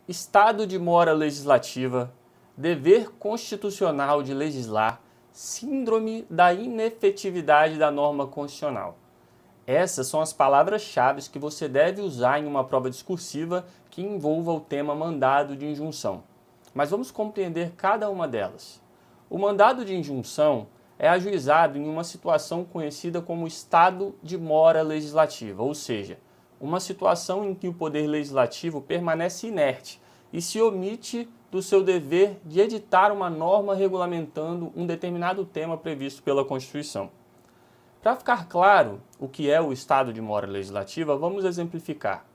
estado de mora legislativa, dever constitucional de legislar, síndrome da inefetividade da norma constitucional. Essas são as palavras-chave que você deve usar em uma prova discursiva que envolva o tema mandado de injunção. Mas vamos compreender cada uma delas. O mandado de injunção é ajuizado em uma situação conhecida como estado de mora legislativa, ou seja, uma situação em que o poder legislativo permanece inerte e se omite do seu dever de editar uma norma regulamentando um determinado tema previsto pela Constituição. Para ficar claro o que é o estado de mora legislativa, vamos exemplificar.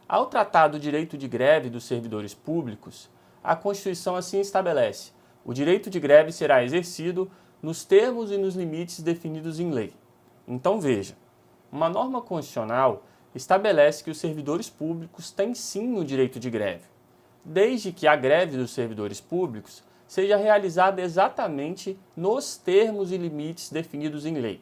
Ao tratar do direito de greve dos servidores públicos, a Constituição assim estabelece: o direito de greve será exercido nos termos e nos limites definidos em lei. Então veja, uma norma constitucional estabelece que os servidores públicos têm sim o direito de greve, desde que a greve dos servidores públicos seja realizada exatamente nos termos e limites definidos em lei.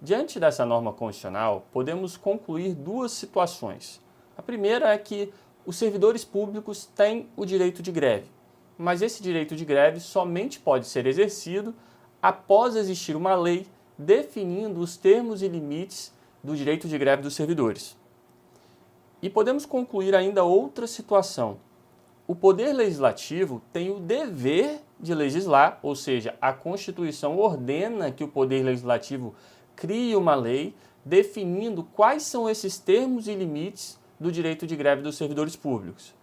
Diante dessa norma constitucional, podemos concluir duas situações. A primeira é que os servidores públicos têm o direito de greve, mas esse direito de greve somente pode ser exercido após existir uma lei definindo os termos e limites do direito de greve dos servidores. E podemos concluir ainda outra situação. O Poder Legislativo tem o dever de legislar, ou seja, a Constituição ordena que o Poder Legislativo crie uma lei definindo quais são esses termos e limites do direito de greve dos servidores públicos.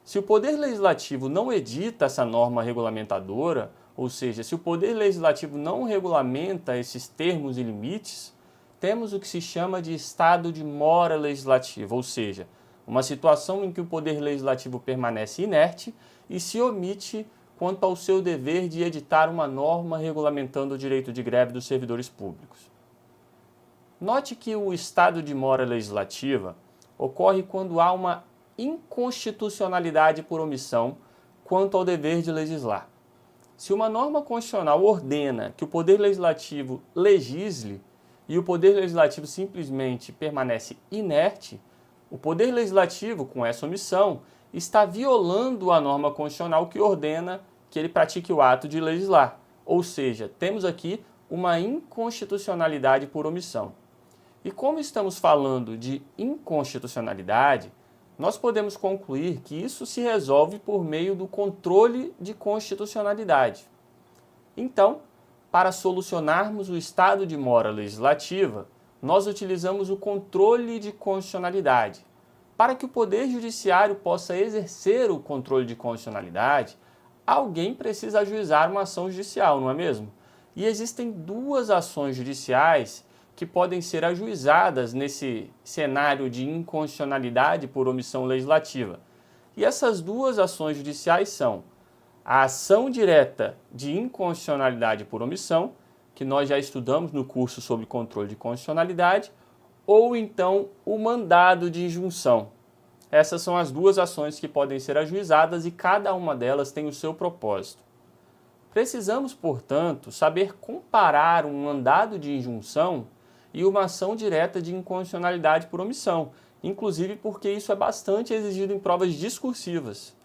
Se o Poder Legislativo não edita essa norma regulamentadora, ou seja, se o Poder Legislativo não regulamenta esses termos e limites, temos o que se chama de estado de mora legislativa, ou seja, uma situação em que o Poder Legislativo permanece inerte e se omite quanto ao seu dever de editar uma norma regulamentando o direito de greve dos servidores públicos. Note que o estado de mora legislativa ocorre quando há uma inconstitucionalidade por omissão quanto ao dever de legislar. Se uma norma constitucional ordena que o Poder Legislativo legisle e o Poder Legislativo simplesmente permanece inerte, o Poder Legislativo, com essa omissão, está violando a norma constitucional que ordena que ele pratique o ato de legislar. Ou seja, temos aqui uma inconstitucionalidade por omissão. E como estamos falando de inconstitucionalidade, nós podemos concluir que isso se resolve por meio do controle de constitucionalidade. Então, para solucionarmos o estado de mora legislativa, nós utilizamos o controle de constitucionalidade. Para que o Poder Judiciário possa exercer o controle de constitucionalidade, alguém precisa ajuizar uma ação judicial, não é mesmo? E existem duas ações judiciais que podem ser ajuizadas nesse cenário de inconstitucionalidade por omissão legislativa. E essas duas ações judiciais são a ação direta de inconstitucionalidade por omissão, que nós já estudamos no curso sobre controle de constitucionalidade, ou então o mandado de injunção. Essas são as duas ações que podem ser ajuizadas e cada uma delas tem o seu propósito. Precisamos, portanto, saber comparar um mandado de injunção e uma ação direta de inconstitucionalidade por omissão, inclusive porque isso é bastante exigido em provas discursivas.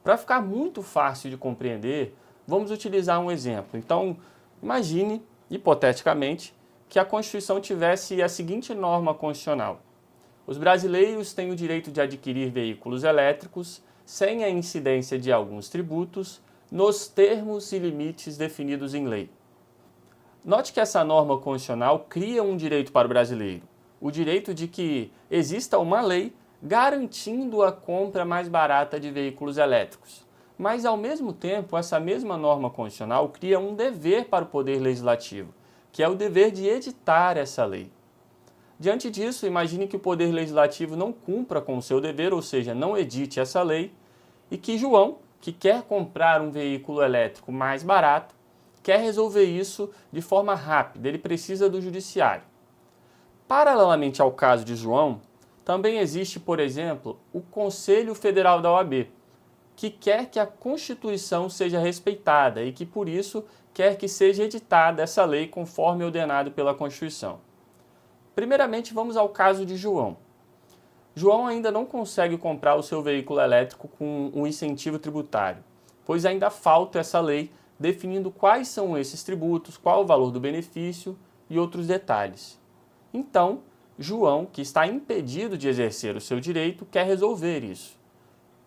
Para ficar muito fácil de compreender, vamos utilizar um exemplo. Então, imagine, hipoteticamente, que a Constituição tivesse a seguinte norma constitucional: os brasileiros têm o direito de adquirir veículos elétricos sem a incidência de alguns tributos, nos termos e limites definidos em lei. Note que essa norma constitucional cria um direito para o brasileiro, o direito de que exista uma lei garantindo a compra mais barata de veículos elétricos. Mas, ao mesmo tempo, essa mesma norma constitucional cria um dever para o Poder Legislativo, que é o dever de editar essa lei. Diante disso, imagine que o Poder Legislativo não cumpra com o seu dever, ou seja, não edite essa lei, e que João, que quer comprar um veículo elétrico mais barato, quer resolver isso de forma rápida, ele precisa do judiciário. Paralelamente ao caso de João, também existe, por exemplo, o Conselho Federal da OAB, que quer que a Constituição seja respeitada e que, por isso, quer que seja editada essa lei conforme ordenado pela Constituição. Primeiramente, vamos ao caso de João. João ainda não consegue comprar o seu veículo elétrico com um incentivo tributário, pois ainda falta essa lei definindo quais são esses tributos, qual o valor do benefício e outros detalhes. Então, João, que está impedido de exercer o seu direito, quer resolver isso.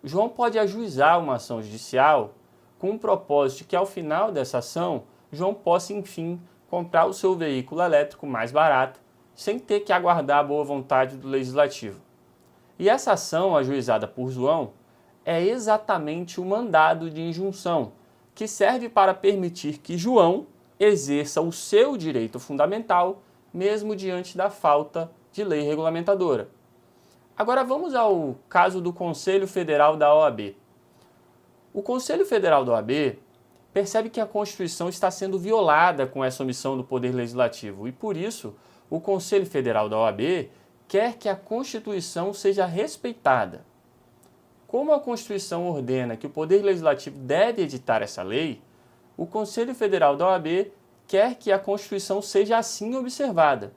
João pode ajuizar uma ação judicial com o propósito de que, ao final dessa ação, João possa, enfim, comprar o seu veículo elétrico mais barato, sem ter que aguardar a boa vontade do legislativo. E essa ação ajuizada por João é exatamente o mandado de injunção, que serve para permitir que João exerça o seu direito fundamental, mesmo diante da falta de lei regulamentadora. Agora vamos ao caso do Conselho Federal da OAB. O Conselho Federal da OAB percebe que a Constituição está sendo violada com essa omissão do Poder Legislativo e, por isso, o Conselho Federal da OAB quer que a Constituição seja respeitada. Como a Constituição ordena que o Poder Legislativo deve editar essa lei, o Conselho Federal da OAB quer que a Constituição seja assim observada.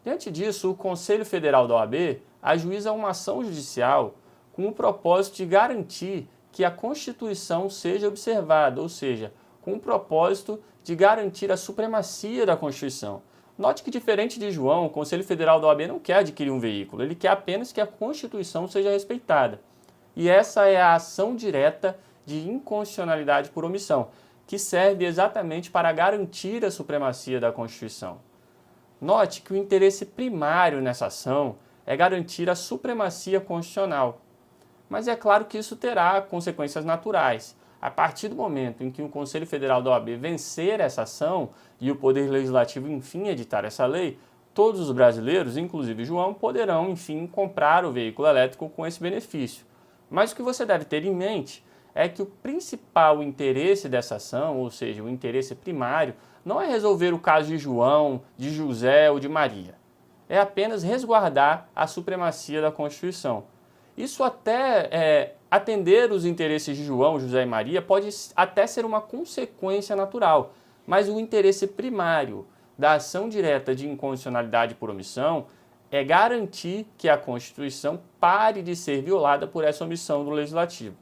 Diante disso, o Conselho Federal da OAB ajuiza uma ação judicial com o propósito de garantir que a Constituição seja observada, ou seja, com o propósito de garantir a supremacia da Constituição. Note que, diferente de João, o Conselho Federal da OAB não quer adquirir um veículo, ele quer apenas que a Constituição seja respeitada. E essa é a ação direta de inconstitucionalidade por omissão, que serve exatamente para garantir a supremacia da Constituição. Note que o interesse primário nessa ação é garantir a supremacia constitucional. Mas é claro que isso terá consequências naturais. A partir do momento em que o Conselho Federal da OAB vencer essa ação e o Poder Legislativo, enfim, editar essa lei, todos os brasileiros, inclusive João, poderão, enfim, comprar o veículo elétrico com esse benefício. Mas o que você deve ter em mente é que o principal interesse dessa ação, ou seja, o interesse primário, não é resolver o caso de João, de José ou de Maria. É apenas resguardar a supremacia da Constituição. Isso até atender os interesses de João, José e Maria pode até ser uma consequência natural, mas o interesse primário da ação direta de inconstitucionalidade por omissão é garantir que a Constituição pare de ser violada por essa omissão do Legislativo.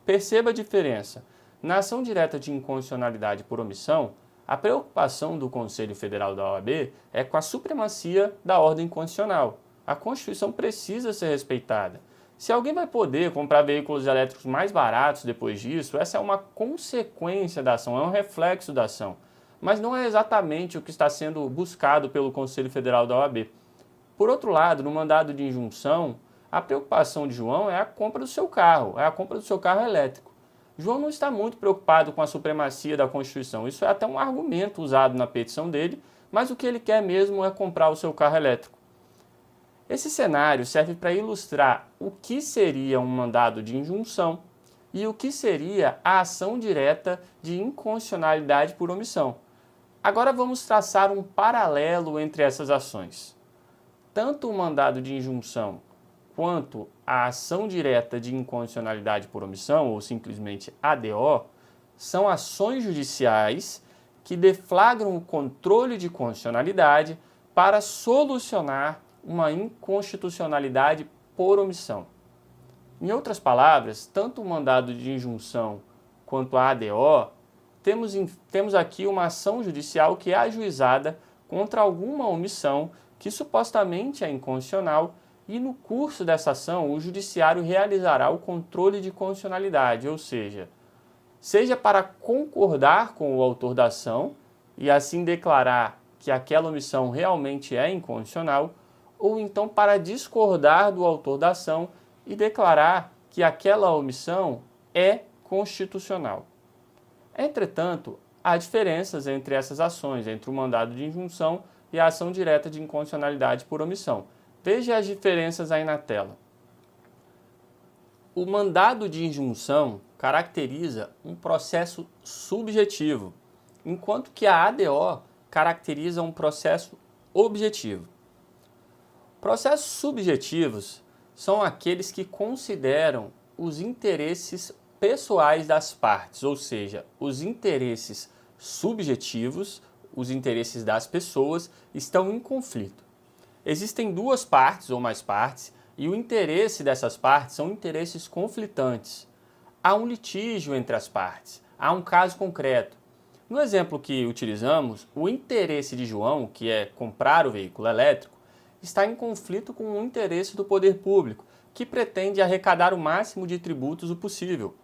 Perceba a diferença. Na ação direta de inconstitucionalidade por omissão, a preocupação do Conselho Federal da OAB é com a supremacia da ordem constitucional. A Constituição precisa ser respeitada. Se alguém vai poder comprar veículos elétricos mais baratos depois disso, essa é uma consequência da ação, é um reflexo da ação. Mas não é exatamente o que está sendo buscado pelo Conselho Federal da OAB. Por outro lado, no mandado de injunção, a preocupação de João é a compra do seu carro, elétrico. João não está muito preocupado com a supremacia da Constituição. Isso é até um argumento usado na petição dele, mas o que ele quer mesmo é comprar o seu carro elétrico. Esse cenário serve para ilustrar o que seria um mandado de injunção e o que seria a ação direta de inconstitucionalidade por omissão. Agora vamos traçar um paralelo entre essas ações. Tanto o mandado de injunção quanto a ação direta de inconstitucionalidade por omissão, ou simplesmente ADO, são ações judiciais que deflagram o controle de constitucionalidade para solucionar uma inconstitucionalidade por omissão. Em outras palavras, tanto o mandado de injunção quanto a ADO, temos aqui uma ação judicial que é ajuizada contra alguma omissão que supostamente é inconstitucional e no curso dessa ação o judiciário realizará o controle de constitucionalidade, ou seja para concordar com o autor da ação e assim declarar que aquela omissão realmente é inconstitucional, ou então para discordar do autor da ação e declarar que aquela omissão é constitucional. Entretanto, há diferenças entre essas ações, entre o mandado de injunção e a ação direta de inconstitucionalidade por omissão. Veja as diferenças aí na tela. O mandado de injunção caracteriza um processo subjetivo, enquanto que a ADO caracteriza um processo objetivo. Processos subjetivos são aqueles que consideram os interesses pessoais das partes, ou seja, os interesses subjetivos, os interesses das pessoas, estão em conflito. Existem duas partes ou mais partes e o interesse dessas partes são interesses conflitantes. Há um litígio entre as partes, há um caso concreto. No exemplo que utilizamos, o interesse de João, que é comprar o veículo elétrico, está em conflito com o interesse do poder público, que pretende arrecadar o máximo de tributos o possível.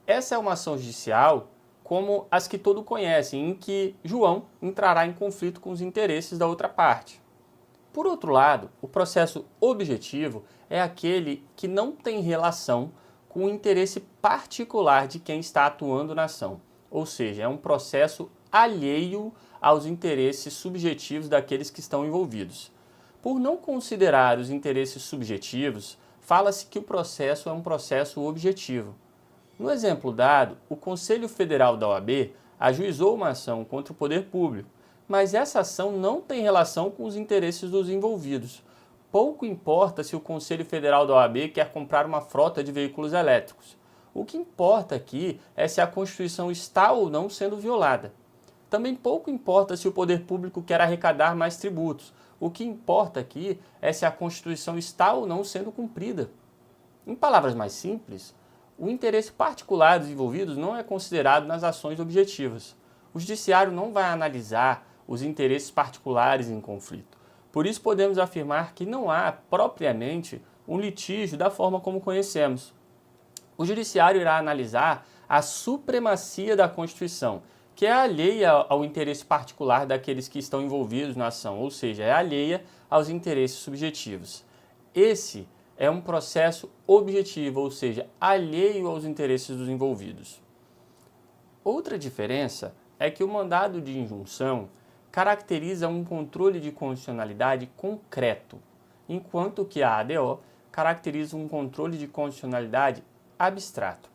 Essa é uma ação judicial como as que todos conhecem, em que João entrará em conflito com os interesses da outra parte. Por outro lado, o processo objetivo é aquele que não tem relação com o interesse particular de quem está atuando na ação, ou seja, é um processo alheio aos interesses subjetivos daqueles que estão envolvidos. Por não considerar os interesses subjetivos, fala-se que o processo é um processo objetivo. No exemplo dado, o Conselho Federal da OAB ajuizou uma ação contra o poder público, mas essa ação não tem relação com os interesses dos envolvidos. Pouco importa se o Conselho Federal da OAB quer comprar uma frota de veículos elétricos. O que importa aqui é se a Constituição está ou não sendo violada. Também pouco importa se o poder público quer arrecadar mais tributos. O que importa aqui é se a Constituição está ou não sendo cumprida. Em palavras mais simples, o interesse particular dos envolvidos não é considerado nas ações objetivas. O judiciário não vai analisar os interesses particulares em conflito. Por isso podemos afirmar que não há, propriamente, um litígio da forma como conhecemos. O judiciário irá analisar a supremacia da Constituição, que é alheia ao interesse particular daqueles que estão envolvidos na ação, ou seja, é alheia aos interesses subjetivos. Esse é um processo objetivo, ou seja, alheio aos interesses dos envolvidos. Outra diferença é que o mandado de injunção caracteriza um controle de constitucionalidade concreto, enquanto que a ADO caracteriza um controle de constitucionalidade abstrato.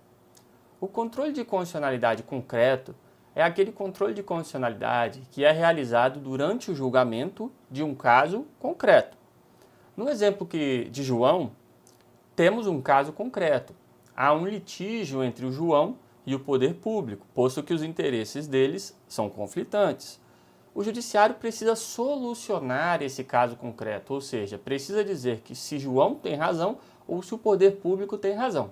O controle de constitucionalidade concreto é aquele controle de constitucionalidade que é realizado durante o julgamento de um caso concreto. No exemplo de João, temos um caso concreto. Há um litígio entre o João e o poder público, posto que os interesses deles são conflitantes. O judiciário precisa solucionar esse caso concreto, ou seja, precisa dizer que se João tem razão ou se o poder público tem razão.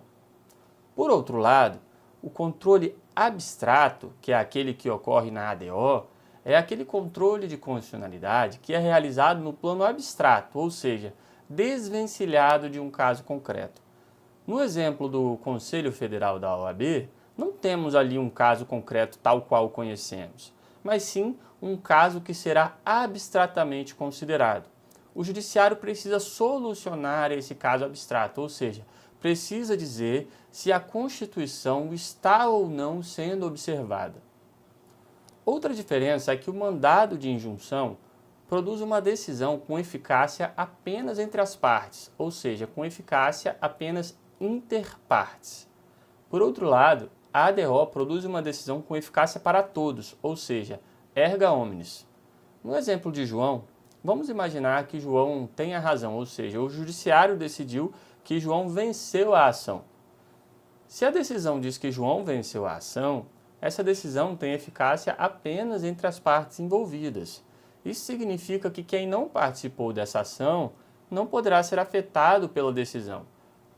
Por outro lado, o controle abstrato, que é aquele que ocorre na ADO, é aquele controle de constitucionalidade que é realizado no plano abstrato, ou seja, desvencilhado de um caso concreto. No exemplo do Conselho Federal da OAB, não temos ali um caso concreto tal qual o conhecemos, mas sim um caso que será abstratamente considerado. O judiciário precisa solucionar esse caso abstrato, ou seja, precisa dizer se a Constituição está ou não sendo observada. Outra diferença é que o mandado de injunção produz uma decisão com eficácia apenas entre as partes, ou seja, com eficácia apenas inter partes. Por outro lado, a ADO produz uma decisão com eficácia para todos, ou seja, erga omnes. No exemplo de João, vamos imaginar que João tenha razão, ou seja, o judiciário decidiu que João venceu a ação. Se a decisão diz que João venceu a ação, essa decisão tem eficácia apenas entre as partes envolvidas. Isso significa que quem não participou dessa ação não poderá ser afetado pela decisão.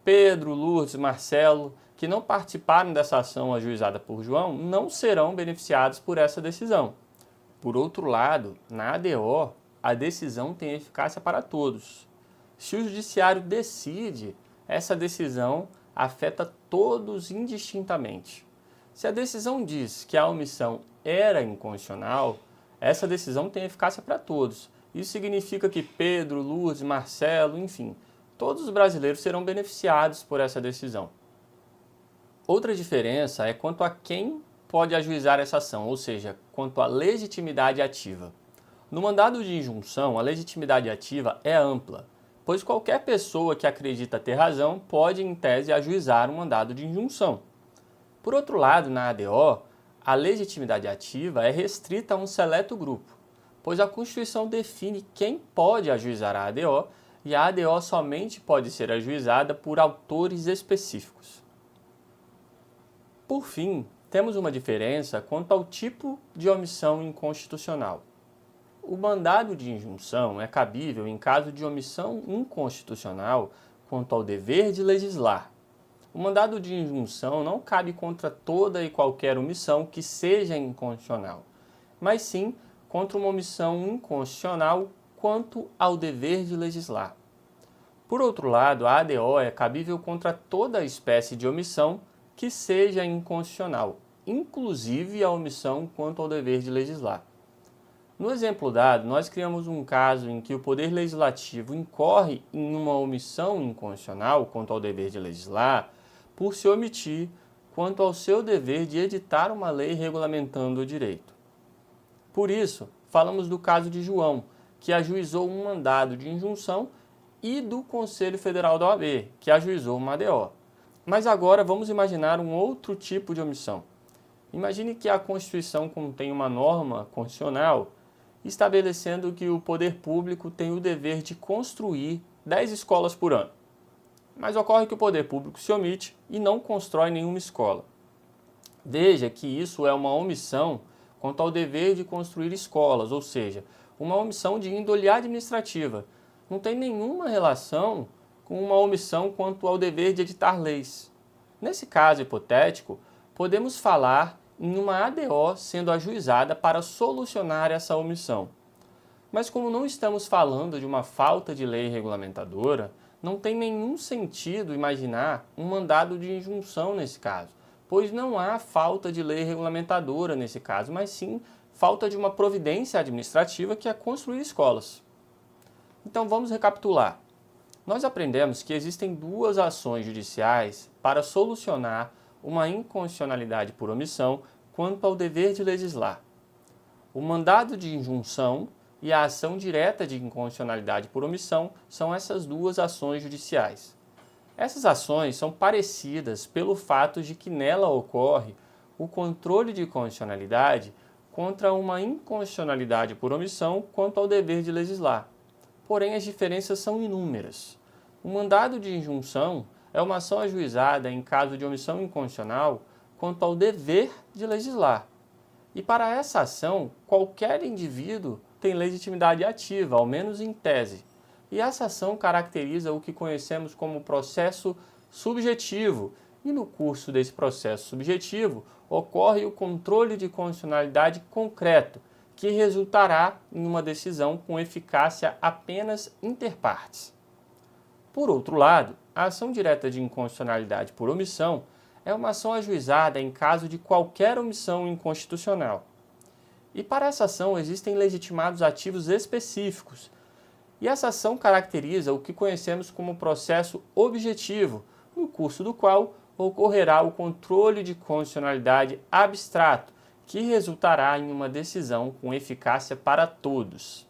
Pedro, Lourdes, Marcelo, que não participaram dessa ação ajuizada por João, não serão beneficiados por essa decisão. Por outro lado, na ADO, a decisão tem eficácia para todos. Se o judiciário decide, essa decisão afeta todos indistintamente. Se a decisão diz que a omissão era inconstitucional, essa decisão tem eficácia para todos. Isso significa que Pedro, Lourdes, Marcelo, enfim, todos os brasileiros serão beneficiados por essa decisão. Outra diferença é quanto a quem pode ajuizar essa ação, ou seja, quanto à legitimidade ativa. No mandado de injunção, a legitimidade ativa é ampla, pois qualquer pessoa que acredita ter razão pode, em tese, ajuizar um mandado de injunção. Por outro lado, na ADO, a legitimidade ativa é restrita a um seleto grupo, pois a Constituição define quem pode ajuizar a ADO e a ADO somente pode ser ajuizada por autores específicos. Por fim, temos uma diferença quanto ao tipo de omissão inconstitucional. O mandado de injunção é cabível em caso de omissão inconstitucional quanto ao dever de legislar. O mandado de injunção não cabe contra toda e qualquer omissão que seja inconstitucional, mas sim contra uma omissão inconstitucional quanto ao dever de legislar. Por outro lado, a ADO é cabível contra toda espécie de omissão que seja inconstitucional, inclusive a omissão quanto ao dever de legislar. No exemplo dado, nós criamos um caso em que o Poder Legislativo incorre em uma omissão inconstitucional quanto ao dever de legislar por se omitir quanto ao seu dever de editar uma lei regulamentando o direito. Por isso, falamos do caso de João, que ajuizou um mandado de injunção, e do Conselho Federal da OAB, que ajuizou uma ADO. Mas agora vamos imaginar um outro tipo de omissão. Imagine que a Constituição contém uma norma constitucional estabelecendo que o poder público tem o dever de construir 10 escolas por ano. Mas ocorre que o poder público se omite e não constrói nenhuma escola. Veja que isso é uma omissão quanto ao dever de construir escolas, ou seja, uma omissão de índole administrativa. Não tem nenhuma relação com uma omissão quanto ao dever de editar leis. Nesse caso hipotético, podemos falar em uma ADO sendo ajuizada para solucionar essa omissão. Mas como não estamos falando de uma falta de lei regulamentadora, não tem nenhum sentido imaginar um mandado de injunção nesse caso, pois não há falta de lei regulamentadora nesse caso, mas sim falta de uma providência administrativa que é construir escolas. Então vamos recapitular. Nós aprendemos que existem duas ações judiciais para solucionar uma inconstitucionalidade por omissão quanto ao dever de legislar. O mandado de injunção e a ação direta de inconstitucionalidade por omissão são essas duas ações judiciais. Essas ações são parecidas pelo fato de que nela ocorre o controle de constitucionalidade contra uma inconstitucionalidade por omissão quanto ao dever de legislar. Porém, as diferenças são inúmeras. O mandado de injunção é uma ação ajuizada em caso de omissão inconstitucional quanto ao dever de legislar. E para essa ação, qualquer indivíduo tem legitimidade ativa, ao menos em tese. E essa ação caracteriza o que conhecemos como processo subjetivo. E no curso desse processo subjetivo, ocorre o controle de constitucionalidade concreto, que resultará em uma decisão com eficácia apenas inter partes. Por outro lado, a ação direta de inconstitucionalidade por omissão é uma ação ajuizada em caso de qualquer omissão inconstitucional. E para essa ação existem legitimados ativos específicos. E essa ação caracteriza o que conhecemos como processo objetivo, no curso do qual ocorrerá o controle de constitucionalidade abstrato, que resultará em uma decisão com eficácia para todos.